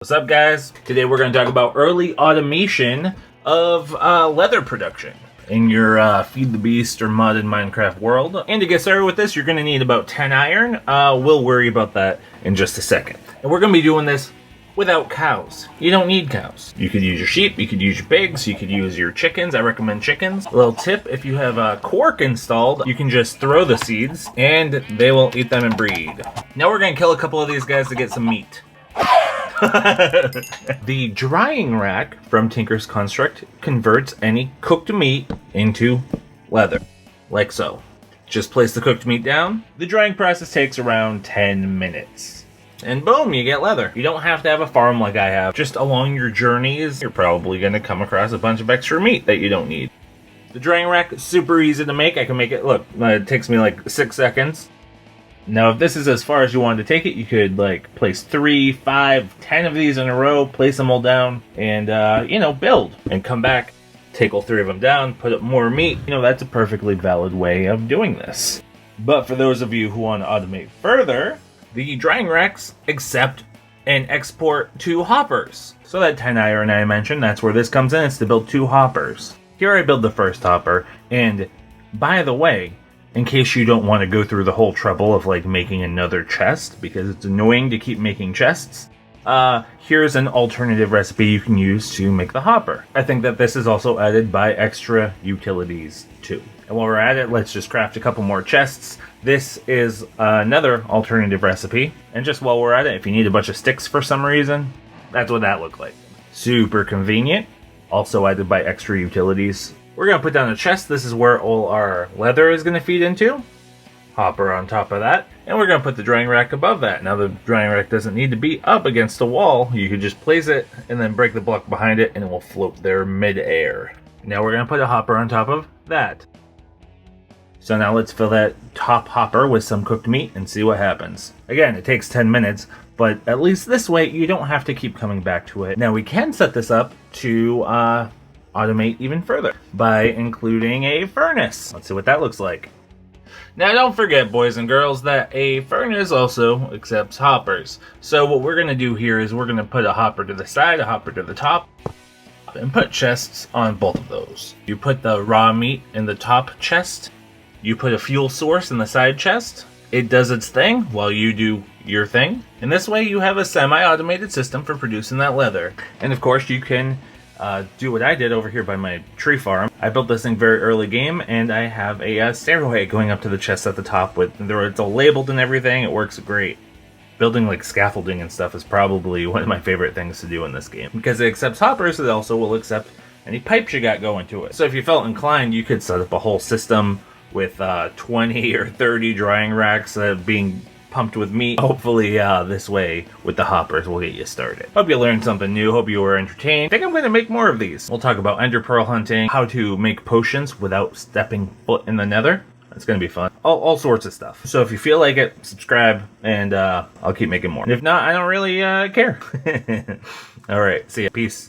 What's up, guys? Today we're going to talk about early automation of leather production in your Feed the Beast or modded Minecraft world. And to get started with this, you're going to need about 10 iron. We'll worry about that in just a second. And we're going to be doing this without cows. You don't need cows. You could use your sheep, you could use your pigs, you could use your chickens. I recommend chickens. A little tip, if you have a quark installed, you can just throw the seeds and they will eat them and breed. Now we're going to kill a couple of these guys to get some meat. The drying rack from Tinker's Construct converts any cooked meat into leather, like so. Just place the cooked meat down. The drying process takes around 10 minutes. And boom, you get leather. You don't have to have a farm like I have. Just along your journeys, you're probably going to come across a bunch of extra meat that you don't need. The drying rack is super easy to make. I can make it, look, it takes me like 6 seconds. Now, if this is as far as you wanted to take it, you could like place 3, 5, 10 of these in a row, place them all down, and build and come back, take all 3 of them down, put up more meat. That's a perfectly valid way of doing this. But for those of you who want to automate further, the drying racks accept and export 2 hoppers. So that 10 iron I mentioned, that's where this comes in. It's to build 2 hoppers. Here I build the first hopper, and by the way, in case you don't want to go through the whole trouble of like making another chest, because it's annoying to keep making chests, here's an alternative recipe you can use to make the hopper. I think that this is also added by extra utilities too. And while we're at it, let's just craft a couple more chests. This is another alternative recipe. And just while we're at it, if you need a bunch of sticks for some reason, that's what that looked like. Super convenient. Also added by extra utilities. We're going to put down a chest. This is where all our leather is going to feed into. Hopper on top of that. And we're going to put the drying rack above that. Now the drying rack doesn't need to be up against a wall. You can just place it and then break the block behind it and it will float there mid-air. Now we're going to put a hopper on top of that. So now let's fill that top hopper with some cooked meat and see what happens. Again, it takes 10 minutes, but at least this way you don't have to keep coming back to it. Now we can set this up to automate even further by including a furnace. Let's see what that looks like. Now don't forget, boys and girls, that a furnace also accepts hoppers. So what we're going to do here is we're going to put a hopper to the side, a hopper to the top, and put chests on both of those. You put the raw meat in the top chest. You put a fuel source in the side chest. It does its thing while you do your thing. And this way you have a semi-automated system for producing that leather. And of course you can do what I did over here by my tree farm. I built this thing very early game, and I have a stairway going up to the chest at the top with it's all labeled and everything. It works great. Building like scaffolding and stuff is probably one of my favorite things to do in this game. Because it accepts hoppers, it also will accept any pipes you got going to it. So if you felt inclined, you could set up a whole system with 20 or 30 drying racks being pumped with meat. Hopefully this way with the hoppers will get you started. Hope you learned something new. Hope you were entertained. I think I'm going to make more of these. We'll talk about ender pearl hunting, how to make potions without stepping foot in the nether. It's going to be fun. All sorts of stuff. So if you feel like it, subscribe and I'll keep making more. And if not, I don't really care. Alright, see ya. Peace.